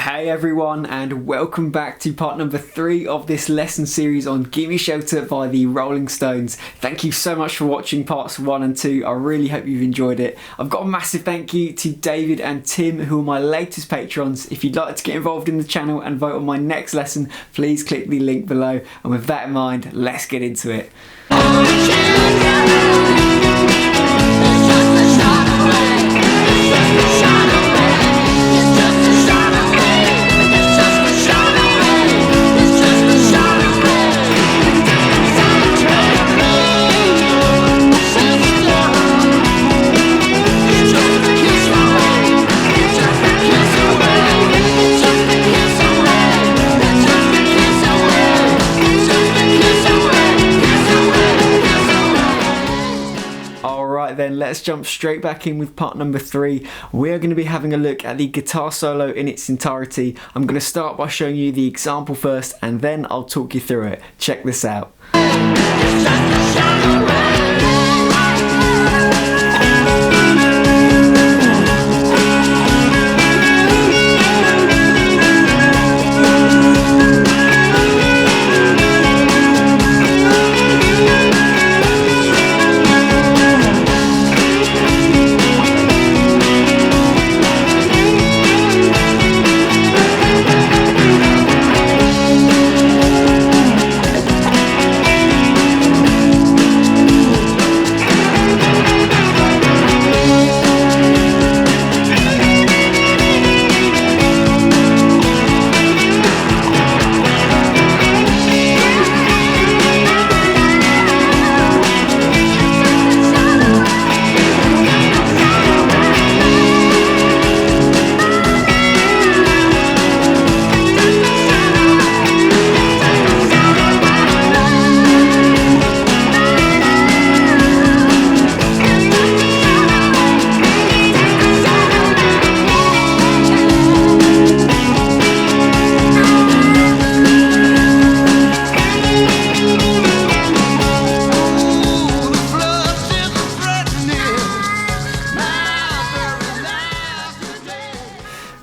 Hey everyone, and welcome back to part number 3 of this lesson series on Gimme Shelter by the Rolling Stones. Thank you so much for watching parts 1 and 2. I really hope you've enjoyed it. I've got a massive thank you to David and Tim, who are my latest patrons. If you'd like to get involved in the channel and vote on my next lesson, please click the link below. And with that in mind, let's get into it. Then let's jump straight back in with part number 3. We're going to be having a look at the guitar solo in its entirety. I'm going to start by showing you the example first, and then I'll talk you through it. Check this out.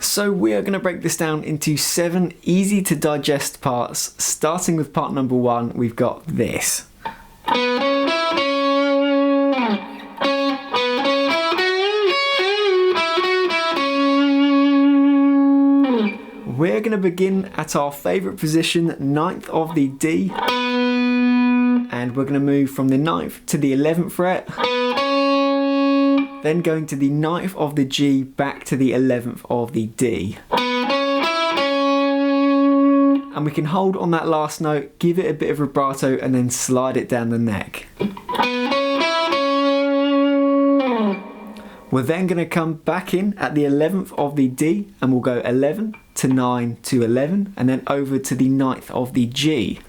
So we are going to break this down into 7 easy to digest parts. Starting with part number 1, we've got this. We're going to begin at our favourite position, 9th of the D, and we're going to move from the 9th to the 11th fret. Then going to the 9th of the G back to the 11th of the D. And we can hold on that last note, give it a bit of vibrato, and then slide it down the neck. We're then going to come back in at the 11th of the D, and we'll go 11 to 9 to 11, and then over to the 9th of the G.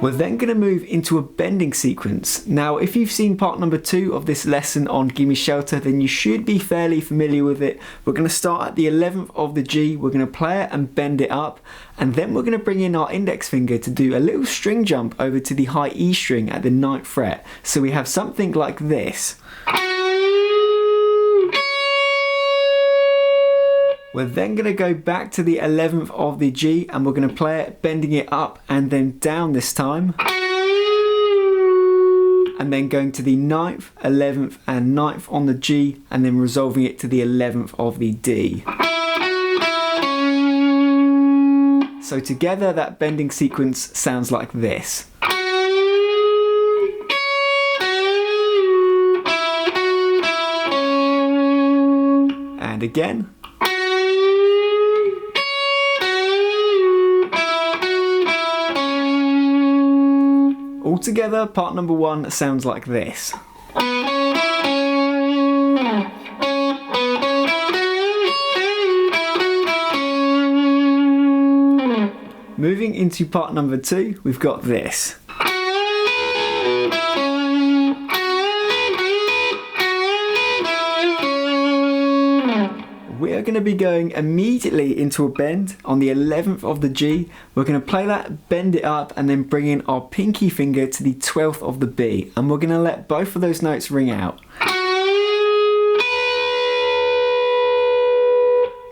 We're then going to move into a bending sequence. Now, if you've seen part number 2 of this lesson on Gimme Shelter, then you should be fairly familiar with it. We're going to start at the 11th of the G, we're going to play it and bend it up, and then we're going to bring in our index finger to do a little string jump over to the high E string at the 9th fret. So we have something like this. We're then going to go back to the 11th of the G, and we're going to play it, bending it up and then down this time. And then going to the 9th, 11th and 9th on the G, and then resolving it to the 11th of the D. So together that bending sequence sounds like this. And again. Altogether, part number 1 sounds like this. Moving into part number 2, we've got this. We are going to be going immediately into a bend on the 11th of the G. We're going to play that, bend it up, and then bring in our pinky finger to the 12th of the B, and we're going to let both of those notes ring out.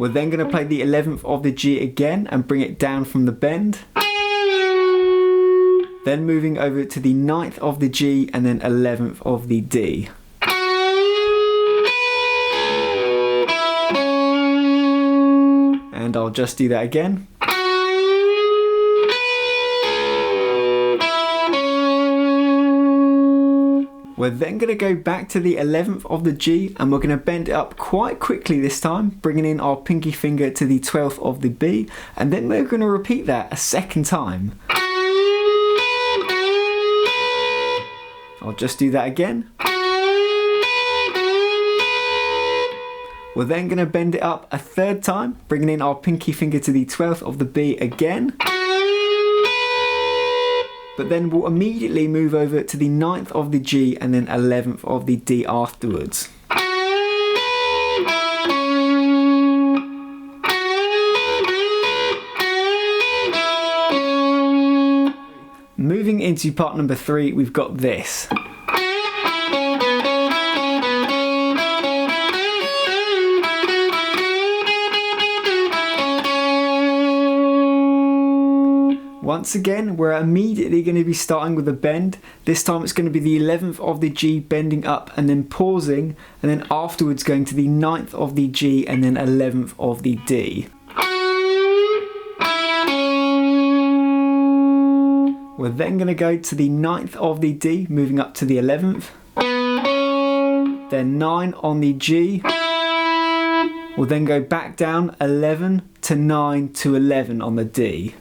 We're then going to play the 11th of the G again and bring it down from the bend. Then moving over to the 9th of the G and then 11th of the D. And I'll just do that again. We're then going to go back to the 11th of the G and we're going to bend it up quite quickly this time, bringing in our pinky finger to the 12th of the B, and then we're going to repeat that a second time. I'll just do that again. We're then going to bend it up a third time, bringing in our pinky finger to the 12th of the B again. But then we'll immediately move over to the 9th of the G and then 11th of the D afterwards. Moving into part number 3, we've got this. Once again, we're immediately going to be starting with a bend. This time it's going to be the 11th of the G bending up and then pausing, and then afterwards going to the 9th of the G and then 11th of the D. We're then going to go to the 9th of the D, moving up to the 11th. Then 9 on the G. We'll then go back down 11 to 9 to 11 on the D.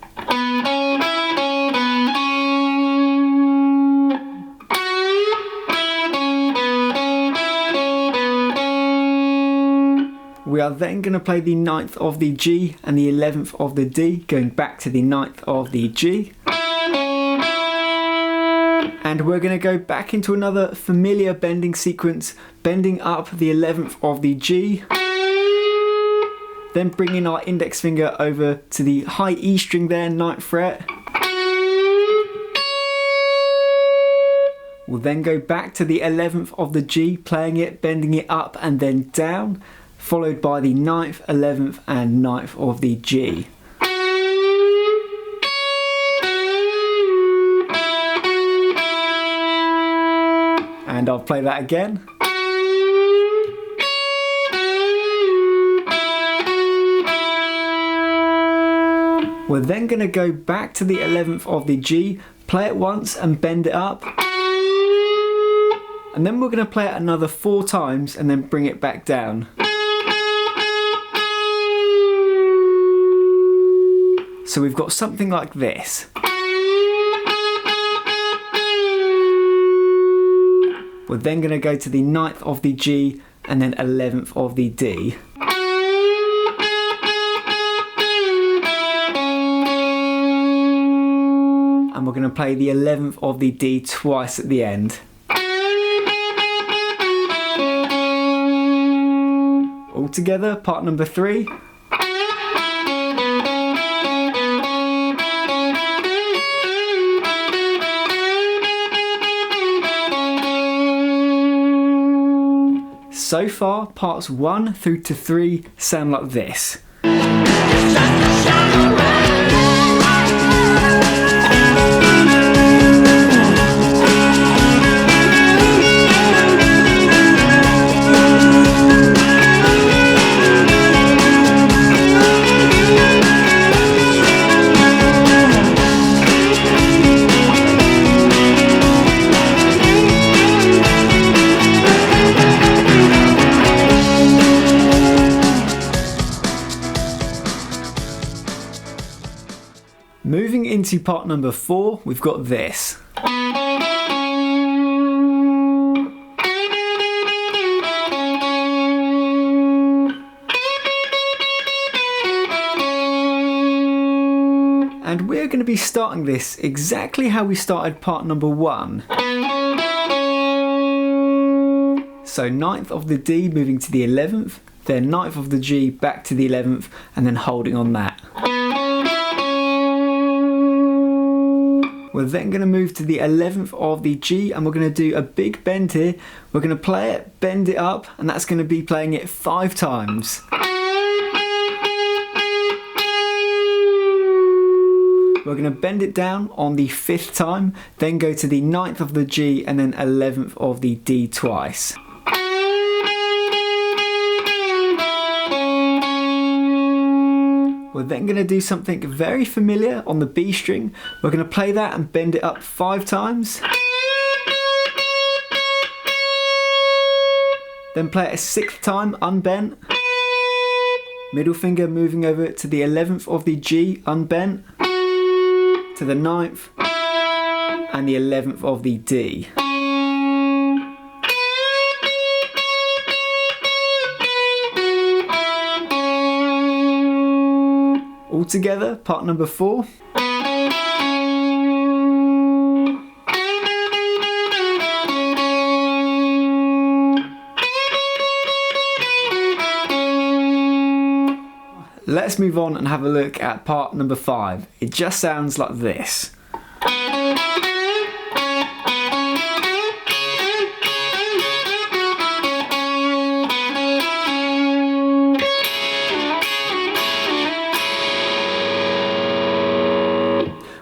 We are then going to play the 9th of the G and the 11th of the D, going back to the 9th of the G. And we're going to go back into another familiar bending sequence, bending up the 11th of the G. Then bringing our index finger over to the high E string there, 9th fret. We'll then go back to the 11th of the G, playing it, bending it up and then down, followed by the 9th, 11th and 9th of the G. And I'll play that again. We're then going to go back to the 11th of the G, play it once and bend it up. And then we're going to play it another 4 times and then bring it back down. So we've got something like this. We're then going to go to the 9th of the G and then 11th of the D. And we're going to play the 11th of the D twice at the end. All together, part number 3. So far, parts 1 through to 3 sound like this. Moving into part number 4, we've got this. And we're going to be starting this exactly how we started part number 1. So 9th of the D moving to the 11th, then 9th of the G back to the 11th, and then holding on that. We're then going to move to the 11th of the G and we're going to do a big bend here. We're going to play it, bend it up, and that's going to be playing it 5 times. We're going to bend it down on the 5th time, then go to the 9th of the G and then 11th of the D twice. We're then going to do something very familiar on the B string. We're going to play that and bend it up 5 times. Then play it a 6th time, unbent. Middle finger moving over to the 11th of the G, unbent. To the 9th. And the 11th of the D. All together, part number 4. Let's move on and have a look at part number 5. It just sounds like this.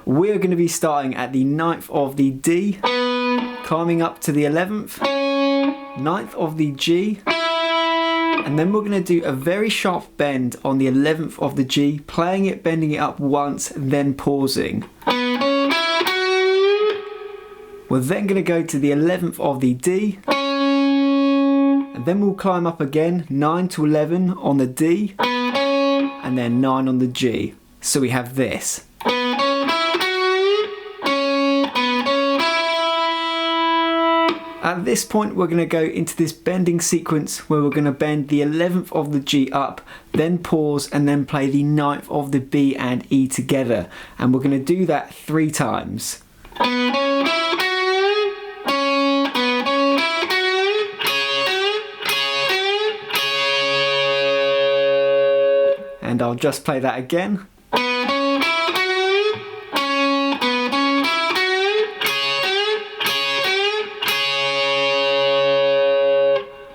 We're going to be starting at the 9th of the D, climbing up to the 11th, 9th of the G, and then we're going to do a very sharp bend on the 11th of the G, playing it, bending it up once, then pausing. We're then going to go to the 11th of the D, and then we'll climb up again, 9 to 11 on the D, and then 9 on the G. So we have this. At this point we're going to go into this bending sequence where we're going to bend the 11th of the G up, then pause and then play the 9th of the B and E together. And we're going to do that 3 times. And I'll just play that again.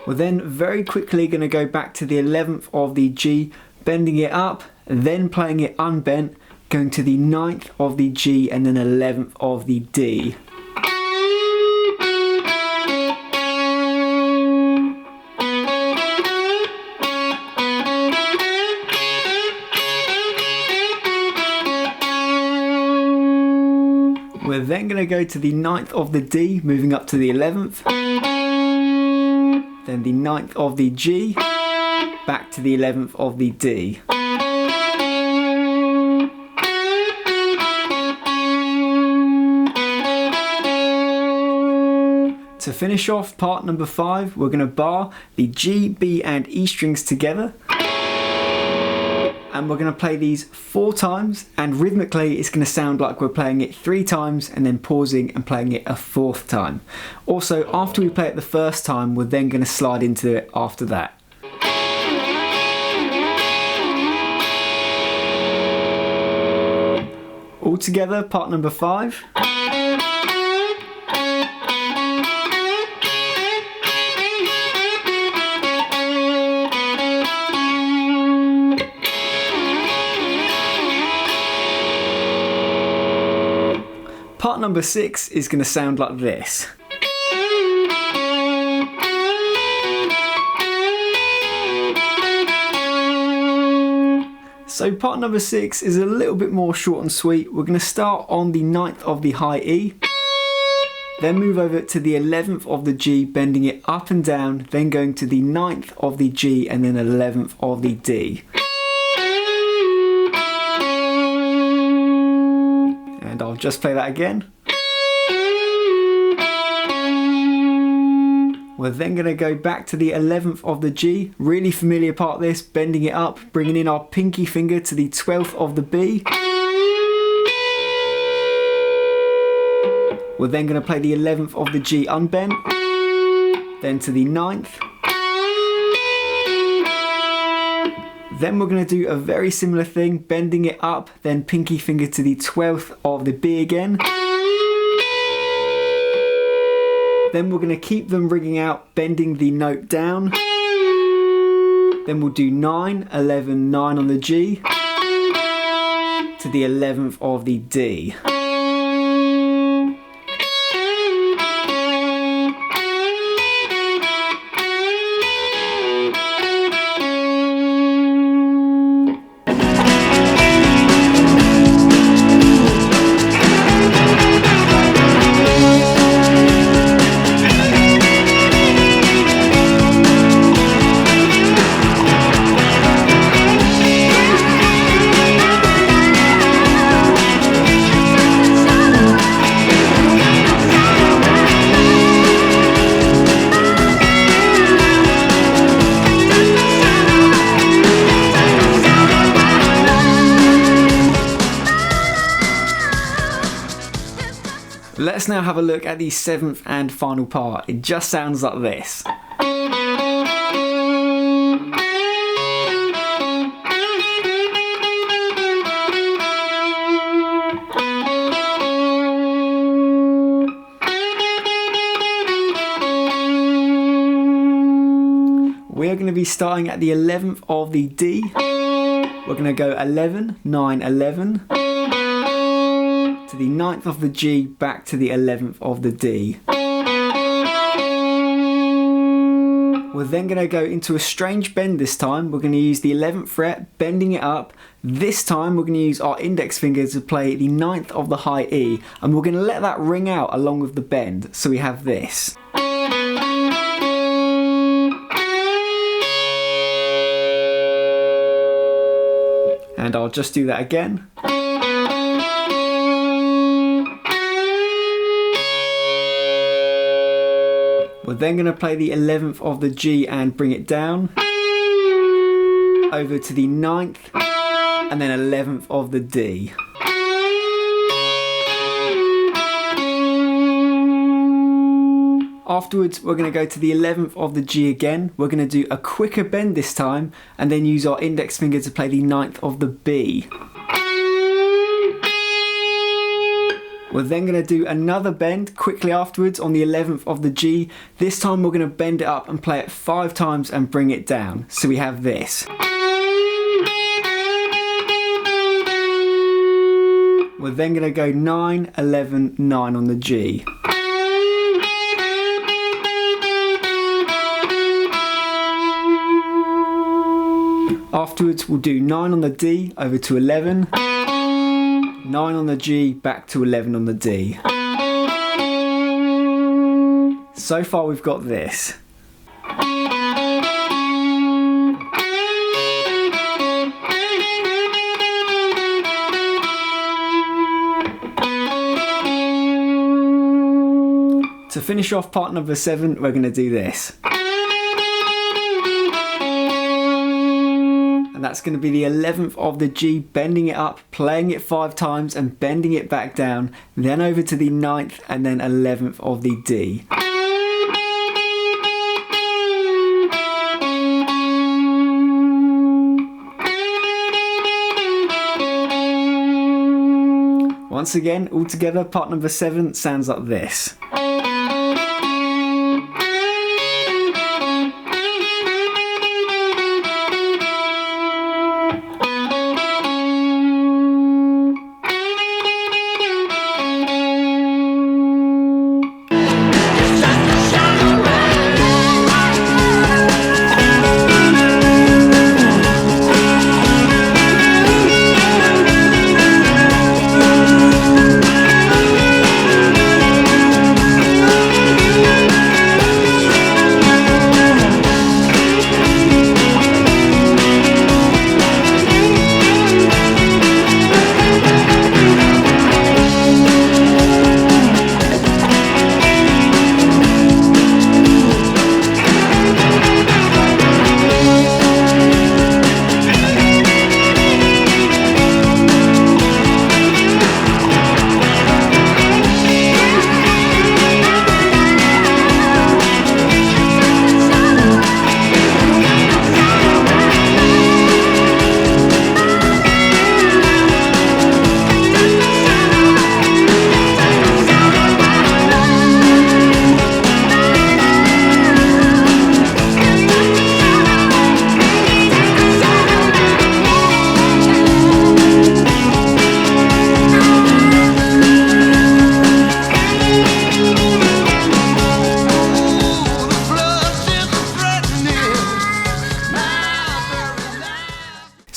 We're then very quickly going to go back to the 11th of the G, bending it up, then playing it unbent, going to the 9th of the G and then 11th of the D. We're then going to go to the 9th of the D, moving up to the 11th. Then the 9th of the G, back to the 11th of the D. To finish off part number 5, we're going to bar the G, B and E strings together. And we're going to play these 4 times, and rhythmically it's going to sound like we're playing it 3 times and then pausing and playing it a 4th time. Also, after we play it the first time, we're then going to slide into it after that. All together, part number 5. Part number 6 is going to sound like this. So part number 6 is a little bit more short and sweet. We're going to start on the 9th of the high E, then move over to the 11th of the G, bending it up and down, then going to the 9th of the G and then 11th of the D. And I'll just play that again. We're then going to go back to the 11th of the G, really familiar part this, bending it up, bringing in our pinky finger to the 12th of the B. We're then going to play the 11th of the G unbent, then to the 9th. Then we're going to do a very similar thing, bending it up, then pinky finger to the 12th of the B again. Then we're going to keep them ringing out, bending the note down. Then we'll do 9, 11, 9 on the G. To to the 11th of the D. Let's now have a look at the 7th and final part. It just sounds like this. We're going to be starting at the 11th of the D. We're going to go 11, 9, 11. To the 9th of the G, back to the 11th of the D. We're then going to go into a strange bend this time. We're going to use the 11th fret, bending it up. This time we're going to use our index finger to play the 9th of the high E, and we're going to let that ring out along with the bend. So we have this. And I'll just do that again. We're then going to play the 11th of the G and bring it down over to the 9th and then 11th of the D. Afterwards, we're going to go to the 11th of the G again. We're going to do a quicker bend this time and then use our index finger to play the 9th of the B. We're then going to do another bend quickly afterwards on the 11th of the G. This time we're going to bend it up and play it 5 times and bring it down. So we have this. We're then going to go 9, 11, 9 on the G. Afterwards we'll do 9 on the D over to 11. 9 on the G, back to 11 on the D. So far we've got this. To finish off part number 7, we're going to do this. That's going to be the 11th of the G, bending it up, playing it 5 times and bending it back down, then over to the 9th and then 11th of the D. Once again, all together, part number 7 sounds like this.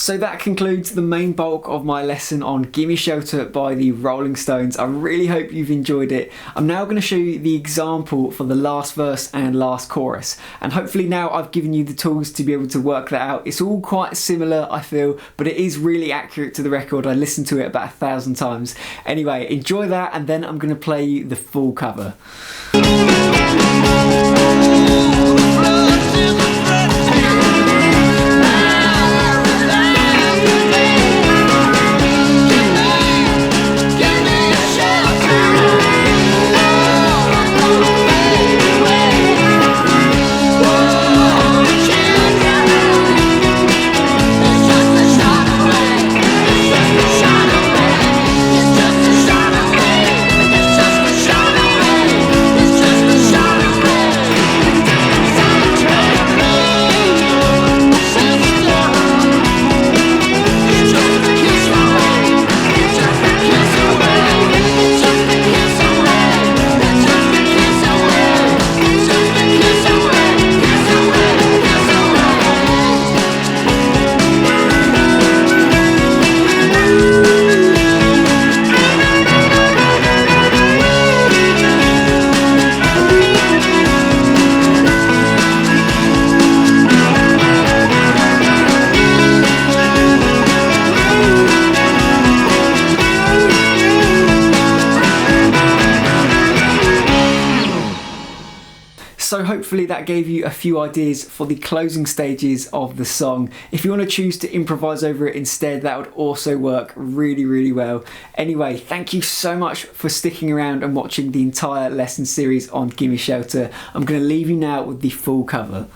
So that concludes the main bulk of my lesson on Gimme Shelter by the Rolling Stones. I really hope you've enjoyed it. I'm now going to show you the example for the last verse and last chorus, and hopefully now I've given you the tools to be able to work that out. It's all quite similar, I feel, but it is really accurate to the record. I listened to it about 1,000 times. Anyway, enjoy that, and then I'm going to play you the full cover. So hopefully that gave you a few ideas for the closing stages of the song. If you want to choose to improvise over it instead, that would also work really, really well. Anyway, thank you so much for sticking around and watching the entire lesson series on Gimme Shelter. I'm going to leave you now with the full cover.